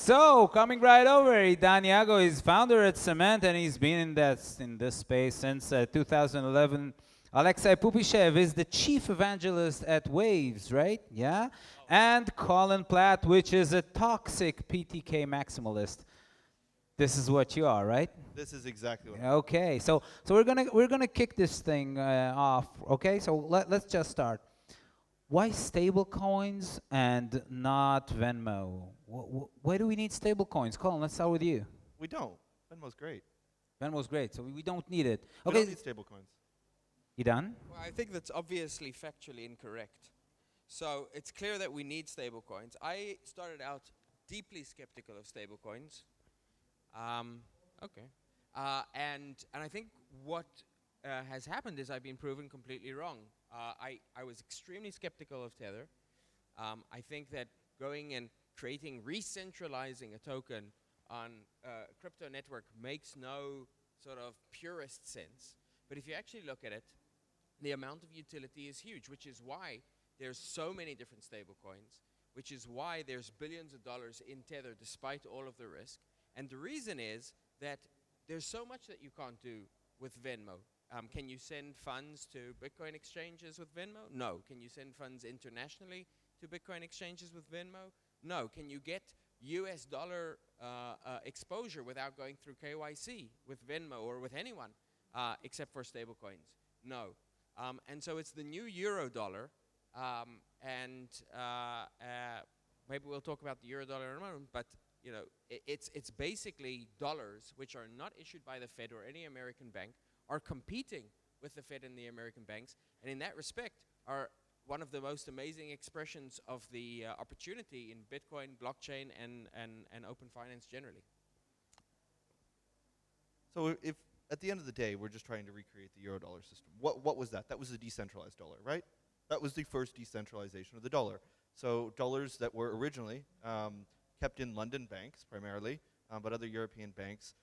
So, coming right over, Edan Yago is founder at Cement, and he's been in this space since 2011. Alexey Pupyshev is the chief evangelist at Waves, right? Yeah? And Colin Platt, which is a toxic PTK maximalist. This is what you are, right? This is exactly what. Okay, so we're gonna kick this thing off. Okay, so let's just start. Why stable coins and not Venmo? Why do we need stable coins? Colin, let's start with you. We don't. Venmo's great. Venmo's great, so we don't need it. We Okay, don't need stablecoins. you done? Well, I think that's obviously factually incorrect. So it's clear that we need stablecoins. I started out deeply skeptical of stablecoins. And I think what has happened is I've been proven completely wrong. I was extremely skeptical of Tether. I think that going and re-centralizing a token on a crypto network makes no sort of purist sense. But if you actually look at it, the amount of utility is huge, which is why there's so many different stablecoins, which is why there's billions of dollars in Tether despite all of the risk. And the reason is that there's so much that you can't do with Venmo. Can you send funds to Bitcoin exchanges with Venmo? No. Can you send funds internationally to Bitcoin exchanges with Venmo? No. Can you get US dollar exposure without going through KYC with Venmo or with anyone except for stablecoins? No. And so it's the new euro dollar. Maybe we'll talk about the euro dollar in a moment, but you know, it's basically dollars which are not issued by the Fed or any American bank, are competing with the Fed and the American banks, and in that respect are one of the most amazing expressions of the opportunity in Bitcoin, blockchain, and open finance generally. So if at the end of the day we're just trying to recreate the Eurodollar system, what was that? That was a decentralized dollar, right? That was the first decentralization of the dollar. So dollars that were originally kept in London banks primarily, but other European banks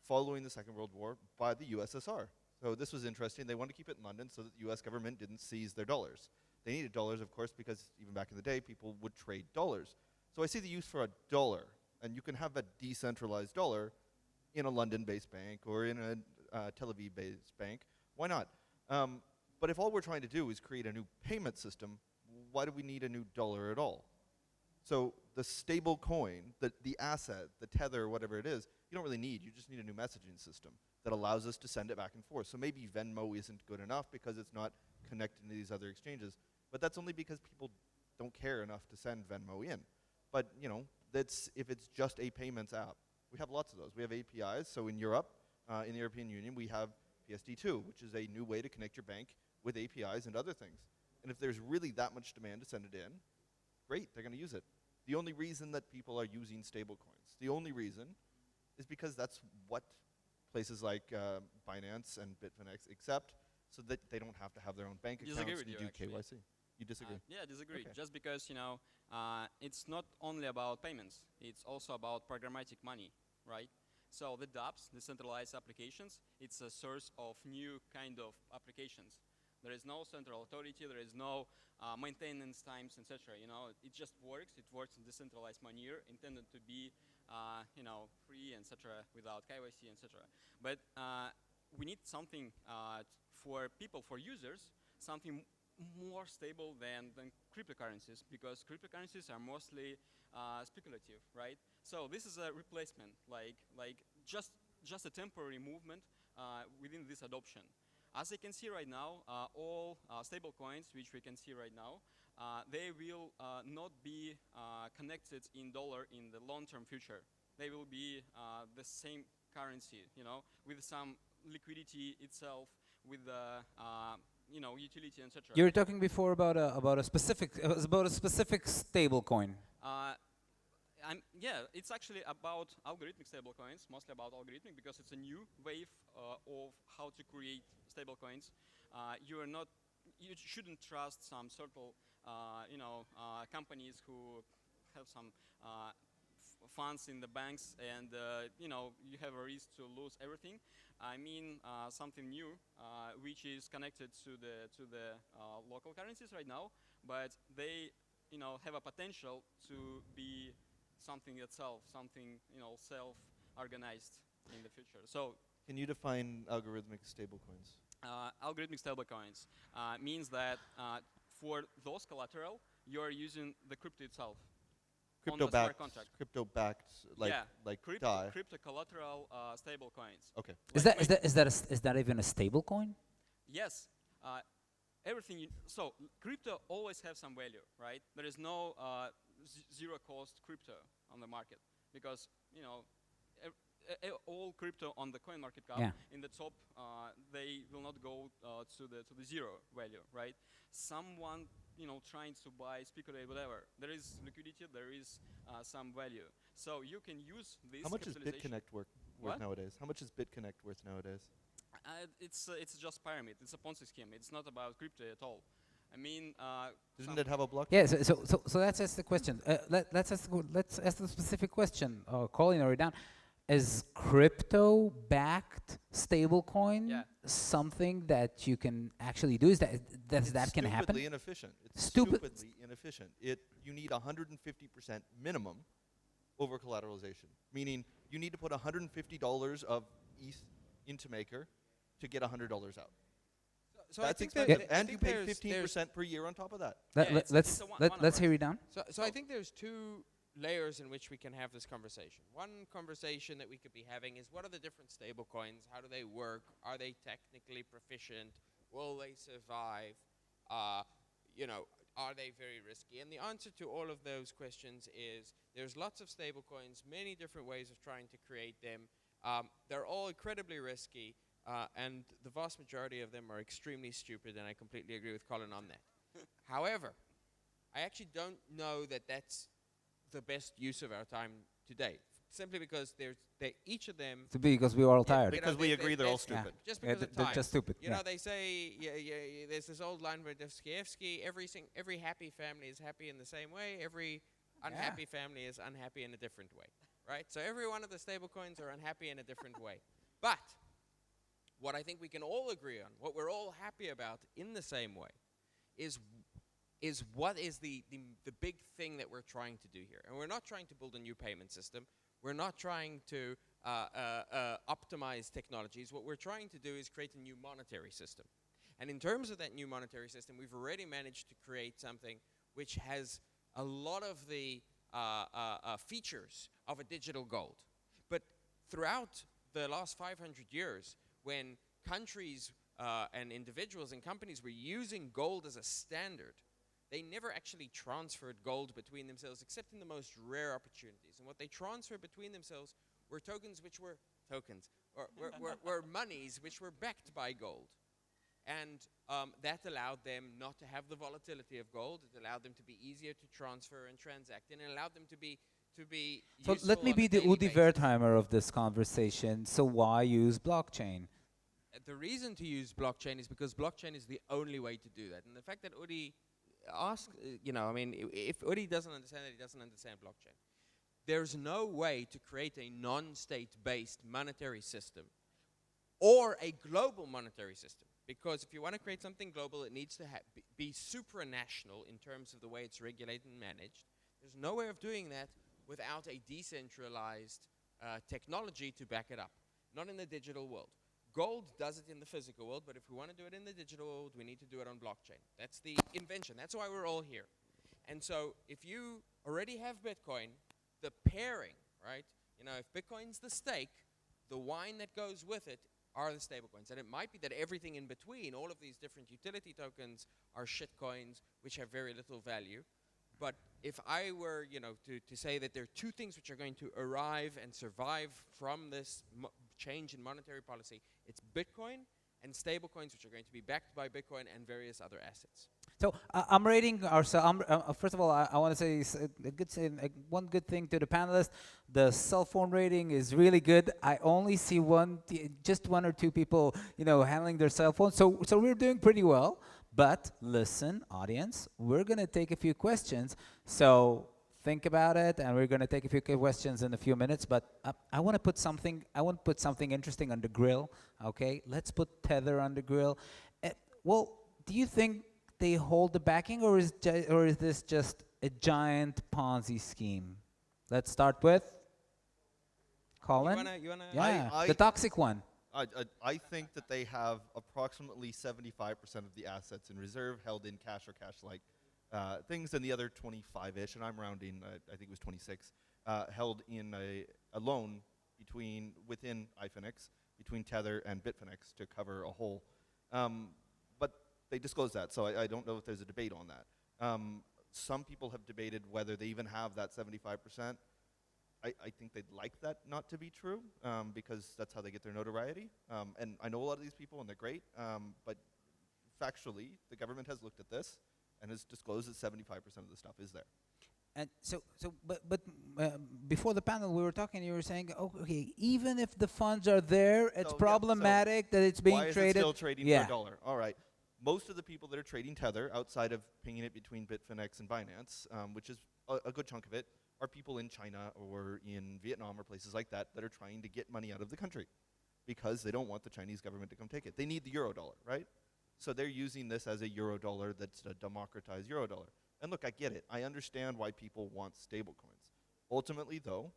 following the Second World War by the USSR. So this was interesting. They wanted to keep it in London so that the US government didn't seize their dollars. They needed dollars, of course, because even back in the day, people would trade dollars. So I see the use for a dollar, and you can have a decentralized dollar in a London-based bank or in a Tel Aviv-based bank. Why not? But if all we're trying to do is create a new payment system, why do we need a new dollar at all? So the stable coin, the asset, the tether, whatever it is, you don't really need. You just need a new messaging system that allows us to send it back and forth. So maybe Venmo isn't good enough because it's not connected to these other exchanges. But that's only because people don't care enough to send Venmo in. But you know, if it's just a payments app. We have lots of those. We have APIs. So in Europe, in the European Union, we have PSD2, which is a new way to connect your bank with APIs and other things. And if there's really that much demand to send it in, great, they're going to use it. The only reason that people are using stablecoins, the only reason is because that's what places like Binance and Bitfinex accept, so that they don't have to have their own bank accounts and do KYC. You disagree? Yeah, I disagree. Okay. Just because, you know, it's not only about payments. It's also about programmatic money, right? So the dApps, decentralized applications, it's a source of new kind of applications. There is no central authority. There is no maintenance times, etc. You know, it just works. It works in decentralized manner, intended to be, you know, free, etc. without KYC, etc. But we need something for people, for users, something more stable than cryptocurrencies, because cryptocurrencies are mostly speculative, right? So this is a replacement, like just a temporary movement within this adoption. As you can see right now, all stable coins, which we can see right now, they will not be connected in dollar in the long-term future. They will be the same currency, you know, with some liquidity itself, with the you know, utility, etc. You were talking before about a specific stable coin. Yeah, it's actually about algorithmic stablecoins, mostly about algorithmic, because it's a new wave of how to create stablecoins. You shouldn't trust some sort of, you know, companies who have some funds in the banks, and you know, you have a risk to lose everything. I mean something new, which is connected to the local currencies right now, but they, you know, have a potential to be something itself, something self-organized in the future. So Can you define algorithmic stablecoins? algorithmic stablecoins means that for those collateral, you're using the crypto itself on the smart contract. Crypto-backed, like Yeah, like crypto, DAI. crypto collateral stablecoins. Okay. Is that even a stable coin? Yes. Everything. So crypto always have some value, right? There is no zero cost crypto on the market because all crypto on the coin market cap Yeah. in the top they will not go to the zero value, right? Someone trying to buy, speculate, whatever. There is liquidity. There is some value. So you can use this. How much is capitalization. BitConnect worth What? nowadays? How much is BitConnect worth nowadays? It's just pyramid. It's a Ponzi scheme. It's not about crypto at all. I mean, Doesn't it have a blockchain? Yeah. So let's ask the question. Let's ask the specific question. Colin or Edan, is crypto-backed stablecoin Yeah. something that you can actually do? Is that can happen? Stupidly inefficient. It's Stupid- stupidly inefficient. You need 150% minimum over collateralization, meaning you need to put $150 of ETH into Maker to get $100 out. So I That's think expensive, that- I and you think pay there's- 15% per year on top of that. Yeah, it's Let's a one let's of hear Edan. So I think there's two layers in which we can have this conversation. One conversation that we could be having is what are the different stable coins? How do they work? Are they technically proficient? Will they survive? Are they very risky? And the answer to all of those questions is there's lots of stable coins, many different ways of trying to create them. They're all incredibly risky, and the vast majority of them are extremely stupid, and I completely agree with Colin on that. However, I actually don't know that that's the best use of our time today, simply because each of them. Because we were all Yeah, tired. Because we agree they're all that's- stupid. Just Yeah, because of they're time. just stupid. You know, they say, there's this old line by Dostoevsky, every happy family is happy in the same way, every unhappy family is unhappy in a different way, right? So every one of the stable coins are unhappy in a different way. But what I think we can all agree on, what we're all happy about in the same way, is what is the big thing that we're trying to do here. And we're not trying to build a new payment system. We're not trying to optimize technologies. What we're trying to do is create a new monetary system. And in terms of that new monetary system, we've already managed to create something which has a lot of the features of a digital gold. But throughout the last 500 years, when countries and individuals and companies were using gold as a standard, they never actually transferred gold between themselves except in the most rare opportunities. And what they transferred between themselves were tokens which were tokens, or were monies which were backed by gold. And that allowed them not to have the volatility of gold. It allowed them to be easier to transfer and transact, and it allowed them to be So let me useful be on a the daily Udi basis. Wertheimer of this conversation. So why use blockchain? The reason to use blockchain is because blockchain is the only way to do that. And the fact that Udi asked, if Udi doesn't understand it, he doesn't understand blockchain. There's no way to create a non-state-based monetary system or a global monetary system. Because if you want to create something global, it needs to be supranational in terms of the way it's regulated and managed. There's no way of doing that without a decentralized technology to back it up. Not in the digital world. Gold does it in the physical world, but if we want to do it in the digital world, we need to do it on blockchain. That's the invention. That's why we're all here. And so if you already have Bitcoin, the pairing, right? If Bitcoin's the stake, the wine that goes with it are the stablecoins. And it might be that everything in between, all of these different utility tokens, are shitcoins, which have very little value. But if I were, to say that there are two things which are going to arrive and survive from this change in monetary policy, it's Bitcoin and stablecoins, which are going to be backed by Bitcoin and various other assets. So I'm rating ourselves. First of all, I want to say one good thing to the panelists. The cell phone rating is really good. I only see just one or two people, handling their cell phones. So we're doing pretty well. But listen, audience, we're gonna take a few questions. So think about it, and we're gonna take a few questions in a few minutes. But I want to put something. Interesting on the grill. Okay, let's put Tether on the grill. Well, do you think they hold the backing, or is this just a giant Ponzi scheme? Let's start with Colin. You wanna Yeah, I- the toxic one. I think that they have approximately 75% of the assets in reserve held in cash or cash-like things, and the other 25-ish, and I'm rounding, I think it was 26, held in a loan within iFinex, between Tether and Bitfinex to cover a hole. But they disclose that, so I don't know if there's a debate on that. Some people have debated whether they even have that 75%. I think they'd like that not to be true, because that's how they get their notoriety. And I know a lot of these people, and they're great, but factually, the government has looked at this and has disclosed that 75% of the stuff is there. And but before the panel, we were talking. You were saying, okay, even if the funds are there, it's So, yeah, problematic that it's being Why is traded. it still trading Yeah. for a dollar? All right. Most of the people that are trading Tether, outside of pinging it between Bitfinex and Binance, which is a good chunk of it, are people in China or in Vietnam or places like that that are trying to get money out of the country because they don't want the Chinese government to come take it. They need the euro dollar, right? So they're using this as a euro dollar that's a democratized euro dollar. And look, I get it. I understand why people want stablecoins. Ultimately, though,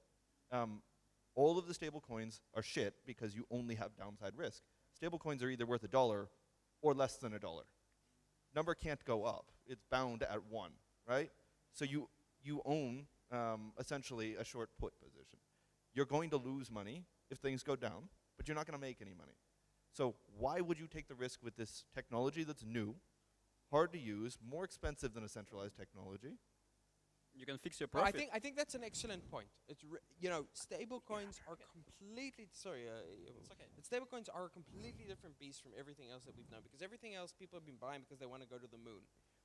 all of the stablecoins are shit because you only have downside risk. Stablecoins are either worth $1 or less than $1. Number can't go up. It's bound at 1, right? So you own essentially a short put position. You're going to lose money if things go down, but you're not going to make any money. So why would you take the risk with this technology that's new, hard to use, more expensive than a centralized technology? You can fix your Well, profit. I think that's an excellent point. It's stablecoins are completely but stablecoins are a completely different beast from everything else that we've known, because everything else people have been buying because they want to go to the moon.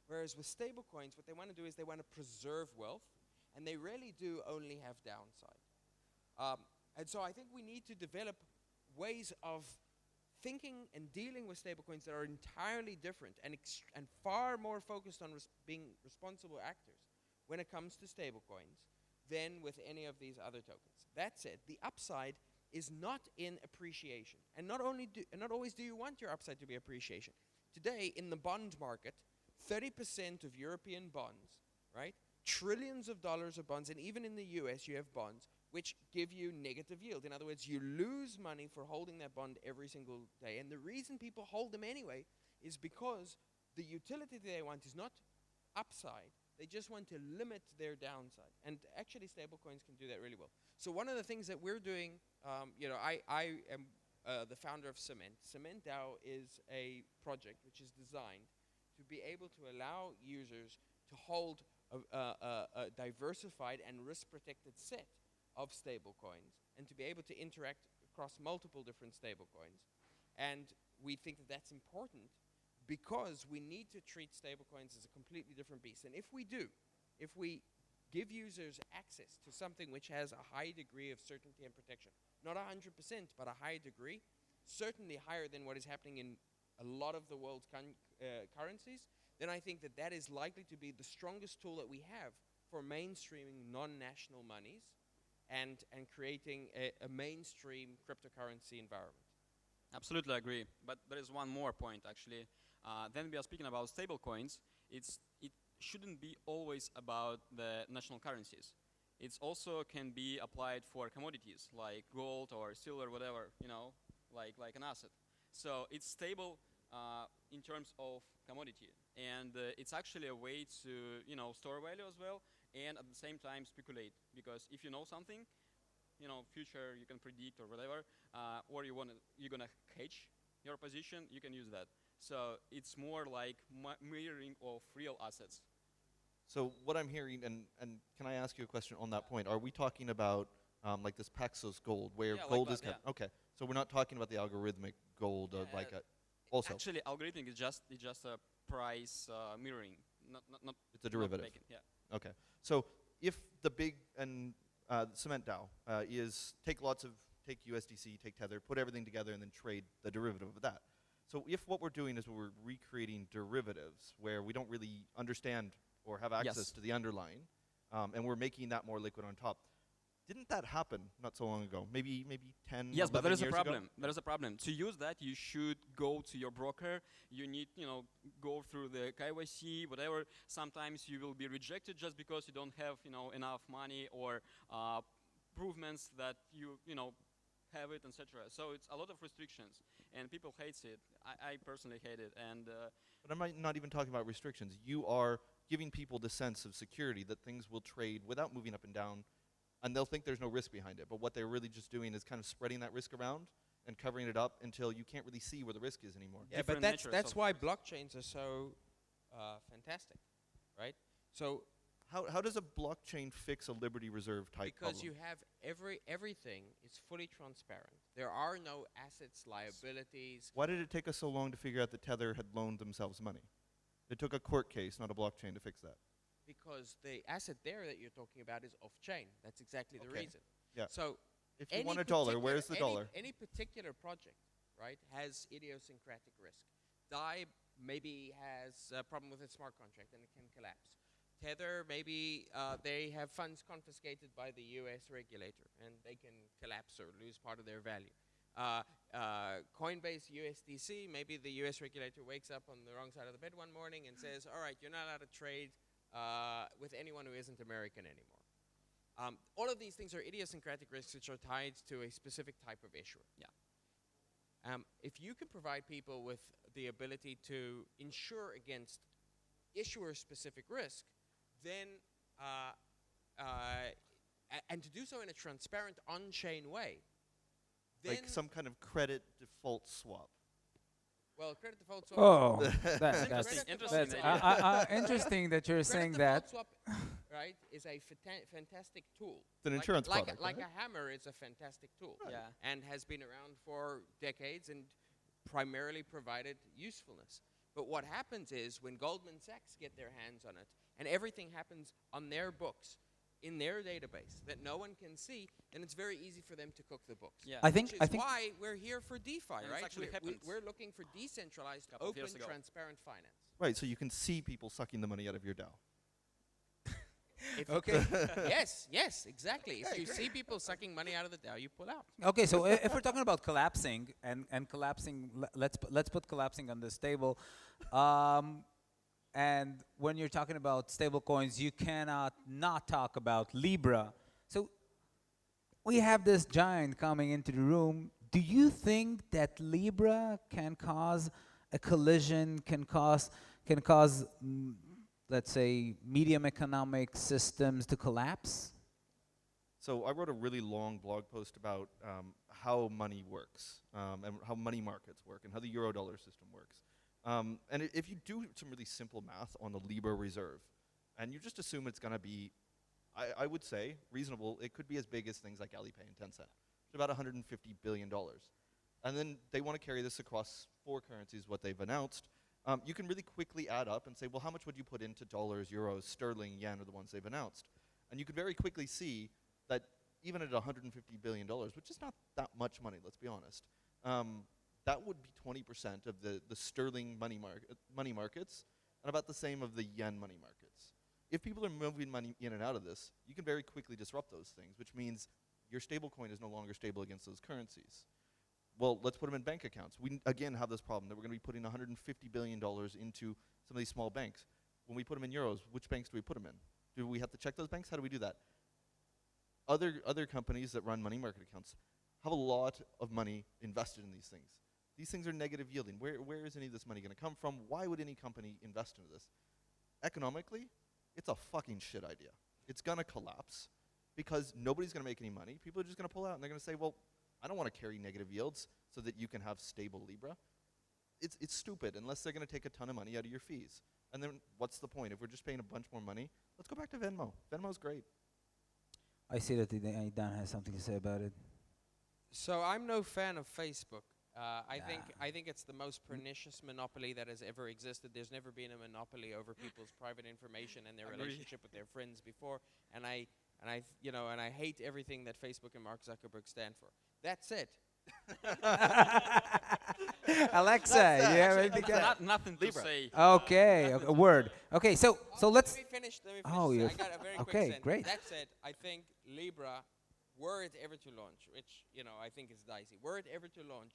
Whereas with stablecoins, what they want to do is they want to preserve wealth, and they really do only have downside. And so I think we need to develop ways of thinking and dealing with stablecoins that are entirely different and far more focused on being responsible actors when it comes to stablecoins than with any of these other tokens. That said, the upside is not in appreciation. And not always do you want your upside to be appreciation. Today, in the bond market, 30% of European bonds, right? Trillions of dollars of bonds, and even in the US you have bonds which give you negative yield. In other words, you lose money for holding that bond every single day. And the reason people hold them anyway is because the utility they want is not upside. They just want to limit their downside. And actually, stablecoins can do that really well. So one of the things that we're doing, I am the founder of Cement. Cement DAO is a project which is designed to be able to allow users to hold a diversified and risk-protected set of stablecoins and to be able to interact across multiple different stablecoins. And we think that that's important because we need to treat stablecoins as a completely different beast. And if we give users access to something which has a high degree of certainty and protection, not 100%, but a high degree, certainly higher than what is happening in a lot of the world's currencies, then I think that is likely to be the strongest tool that we have for mainstreaming non-national monies and creating a mainstream cryptocurrency environment. Absolutely agree. But there is one more point, actually. Then we are speaking about stablecoins. It shouldn't be always about the national currencies. It also can be applied for commodities like gold or silver, whatever, like an asset. So it's stable in terms of commodity. And it's actually a way to, store value as well, and at the same time speculate. Because if you know something, future you can predict or whatever, or you're gonna hedge your position, you can use that. So it's more like mirroring of real assets. So what I'm hearing, and can I ask you a question on that point? Are we talking about like this Paxos gold, where gold is kept? Yeah. Okay, so we're not talking about the algorithmic gold also. Actually, algorithmic is just a price mirroring, not. It's a derivative. Not baking, yeah. Okay, so if the big and Cement DAO is take USDC, take Tether, put everything together, and then trade the derivative of that. So if what we're doing is we're recreating derivatives where we don't really understand or have access to the underlying, and we're making that more liquid on top, Didn't that happen not so long ago? Maybe 10, Yes, but 11 there is a years ago? problem. There is a problem. To use that, you should go to your broker. You need, go through the KYC, whatever. Sometimes you will be rejected just because you don't have, enough money or improvements that you have it, etc. So it's a lot of restrictions, and people hate it. I personally hate it, and But I'm not even talking about restrictions. You are giving people the sense of security that things will trade without moving up and down, and they'll think there's no risk behind it. But what they're really just doing is kind of spreading that risk around and covering it up until you can't really see where the risk is anymore. Yeah, different but natures that's of why risk. blockchains are so fantastic, right? So How does a blockchain fix a Liberty Reserve type because problem? you have everything is fully transparent. There are no assets, liabilities. Why did it take us so long to figure out that Tether had loaned themselves money? It took a court case, not a blockchain, to fix that. Because the asset there that you're talking about is off-chain. That's exactly the Okay. reason. Yeah. So If you any want a dollar, particular- where's the any- dollar? Any particular project, right, has idiosyncratic risk. DAI maybe has a problem with its smart contract and it can collapse. Tether, maybe they have funds confiscated by the US regulator and they can collapse or lose part of their value. Coinbase USDC, maybe the US regulator wakes up on the wrong side of the bed one morning and says, all right, you're not allowed to trade with anyone who isn't American anymore. All of these things are idiosyncratic risks which are tied to a specific type of issuer. Yeah. If you can provide people with the ability to insure against issuer-specific risk, then and to do so in a transparent, on-chain way, then Like some kind of credit default swap. well, credit default swap. Oh, Credit that's default Interesting swap- interesting that you're credit saying default that. swap, right, is a fantastic tool. It's an insurance product, like right? a hammer is a fantastic tool. Yeah. And has been around for decades and primarily provided usefulness. But what happens is when Goldman Sachs get their hands on it and everything happens on their books, in their database that no one can see, then it's very easy for them to cook the books. Yeah. I think Which is why we're here for DeFi, And it's right? actually happened. We're looking for decentralized, Couple of open, years ago. transparent finance. Right, so you can see people sucking the money out of your DAO. Okay. Yes, exactly. If you see people sucking money out of the DAO, you pull out. Okay, so if we're talking about collapsing and collapsing, let's put collapsing on this table. And when you're talking about stable coins, you cannot not talk about Libra. So we have this giant coming into the room. Do you think that Libra can cause a collision, can cause let's say, medium economic systems to collapse? So I wrote a really long blog post about how money works and how money markets work and how the Eurodollar system works. And if you do some really simple math on the Libra reserve, and you just assume it's going to be, I would say, reasonable, it could be as big as things like Alipay and Tencent. It's about $150 billion. And then they want to carry this across 4 currencies, what they've announced. You can really quickly add up and say, well, how much would you put into dollars, euros, sterling, yen, are the ones they've announced? And you could very quickly see that even at $150 billion, which is not that much money, let's be honest, that would be 20% of the sterling money markets and about the same of the yen money markets. If people are moving money in and out of this, you can very quickly disrupt those things, which means your stablecoin is no longer stable against those currencies. Well, let's put them in bank accounts. We, again, have this problem that we're going to be putting $150 billion into some of these small banks. When we put them in euros, which banks do we put them in? Do we have to check those banks? How do we do that? Other companies that run money market accounts have a lot of money invested in these things. These things are negative yielding. Where is any of this money going to come from? Why would any company invest into this? Economically, it's a fucking shit idea. It's going to collapse because nobody's going to make any money. People are just going to pull out and they're going to say, well, I don't want to carry negative yields so that you can have stable Libra. It's stupid unless they're going to take a ton of money out of your fees. And then what's the point? If we're just paying a bunch more money, let's go back to Venmo. Venmo's great. I see that Edan has something to say about it. So I'm no fan of Facebook. I Yeah. think it's the most pernicious monopoly that has ever existed. There's never been a monopoly over people's private information and their Agree. relationship with their friends before. And I hate everything that Facebook and Mark Zuckerberg stand for. That said, Alexey, you have anything to add? Nothing to Libra. say. Okay, a word. Okay, so let's. Let me finish. Oh, I you're got a very quick okay, sentence. great. That said, I think Libra were it ever to launch, which I think is dicey, were it ever to launch,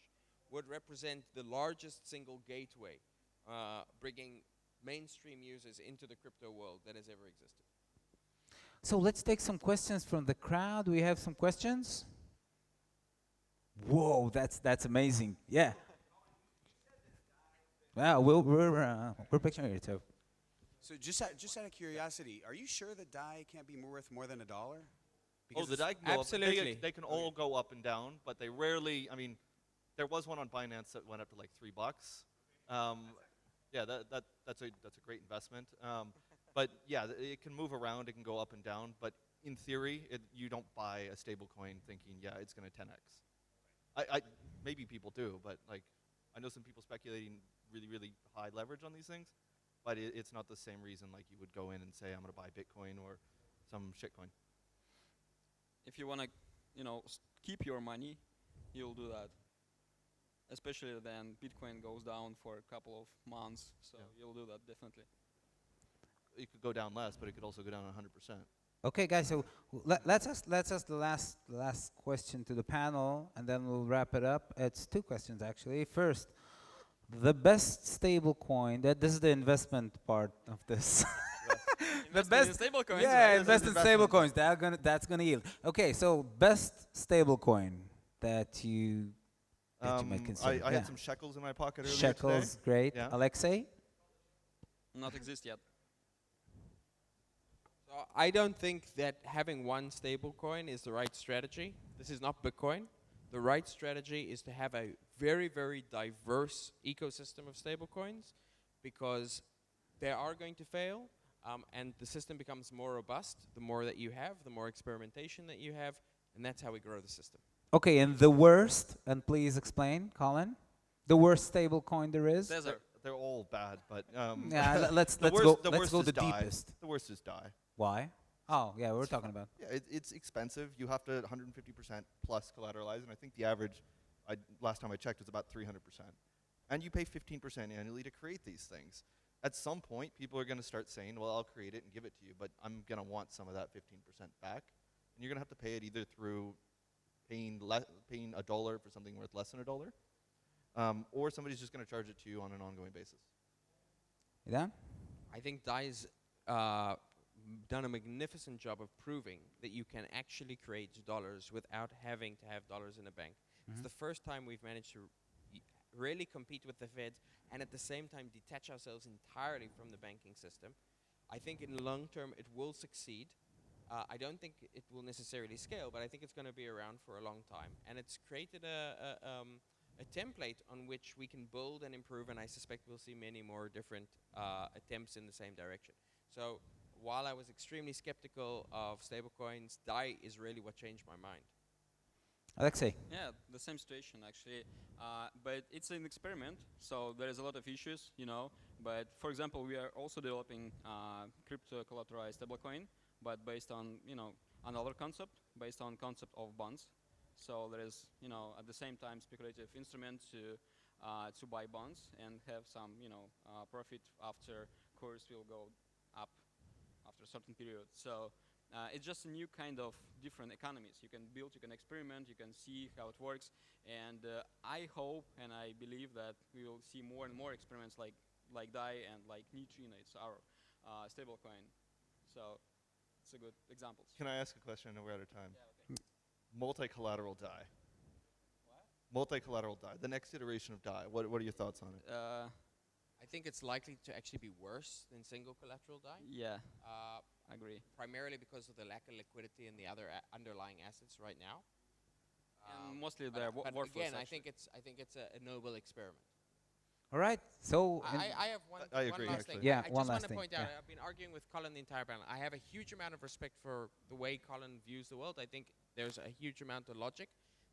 would represent the largest single gateway, bringing mainstream users into the crypto world that has ever existed. So let's take some questions from the crowd. We have some questions. Whoa, that's amazing. Yeah. Wow, we're picturing it. So So just out of curiosity, are you sure that DAI can't be worth more than $1? Oh, the it's- DAI can go up. Absolutely. They can all go up and down, but they rarely. I mean, there was one on Binance that went up to like $3. Yeah, that's a great investment. But yeah, it can move around. It can go up and down. But in theory, you don't buy a stable coin thinking, yeah, it's going to 10x. Maybe people do, but like I know some people speculating really, really high leverage on these things. But it's not the same reason like you would go in and say, I'm going to buy Bitcoin or some shitcoin. If you want to, keep your money, you'll do that. Especially then Bitcoin goes down for a couple of months, so you'll do that definitely. It could go down less, but it could also go down 100%. okay, guys. So let's ask the last question to the panel, and then we'll wrap it up. It's two questions actually. First, the best stable coin. This is the investment part of this. The best stable coins. Yeah, right? invest in Investment. stable coins. That's gonna yield. Okay, so best stable coin that you might consider. I had some shekels in my pocket earlier shekels. today. Great. Yeah. Alexey. Not exist yet. So I don't think that having one stable coin is the right strategy. This is not Bitcoin. The right strategy is to have a very, very diverse ecosystem of stable coins, because they are going to fail, and the system becomes more robust the more that you have, the more experimentation that you have, and that's how we grow the system. Okay, and the worst, and please explain, Colin. The worst stable coin there is. Tether. They're all bad, but Yeah, let's the go. worst- the Let's worst go is the DAI. deepest. The worst is DAI. Why? Oh, yeah, we're talking about. Yeah, it's expensive. You have to 150% plus collateralize, and I think the average, last time I checked, was about 300%. And you pay 15% annually to create these things. At some point, people are going to start saying, well, I'll create it and give it to you, but I'm going to want some of that 15% back. And you're going to have to pay it either through paying $1 for something worth less than $1, or somebody's just going to charge it to you on an ongoing basis. Yeah. I think DAI's done a magnificent job of proving that you can actually create dollars without having to have dollars in a bank. It's the first time we've managed to really compete with the Fed and at the same time detach ourselves entirely from the banking system. I think in the long term it will succeed. I don't think it will necessarily scale, but I think it's going to be around for a long time. And it's created a template on which we can build and improve, and I suspect we'll see many more different attempts in the same direction. So while I was extremely skeptical of stablecoins, DAI is really what changed my mind. Alexey. Yeah, the same situation actually, but it's an experiment, so there is a lot of issues, But for example, we are also developing crypto collateralized stablecoin, but based on another concept, based on concept of bonds. So there is at the same time speculative instrument to buy bonds and have some profit after course will go up after a certain period. So. It's just a new kind of different economies. You can build, you can experiment, you can see how it works. And I hope and I believe that we will see more and more experiments like DAI and like Neutrino. It's our stablecoin. So it's a good example. Can I ask a question? I know we're out of time. Yeah, okay. Multi-collateral DAI. What? Multi-collateral DAI. The next iteration of DAI. What are your thoughts on it? I think it's likely to actually be worse than single collateral DAI. Yeah, I agree. Primarily because of the lack of liquidity in the other underlying assets right now. And mostly But, they're but worthless. again, I actually. think it's a noble experiment. All right. So. I have one agree, last actually. thing. Yeah, I one just want last to thing, point out, yeah. I've been arguing with Colin the entire panel. I have a huge amount of respect for the way Colin views the world. I think there's a huge amount of logic.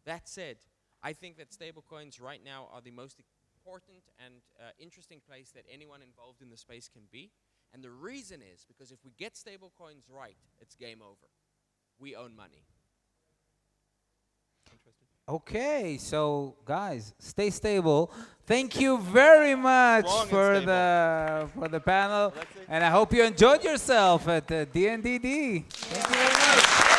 That said, I think that stablecoins right now are the most important and interesting place that anyone involved in the space can be. And the reason is because if we get stablecoins right, it's game over. We own money. Interesting. Okay, so guys, stay stable. Thank you very much Strong and for stable. the panel, Alexey? and I hope you enjoyed yourself at the D&DD. Thank you very much.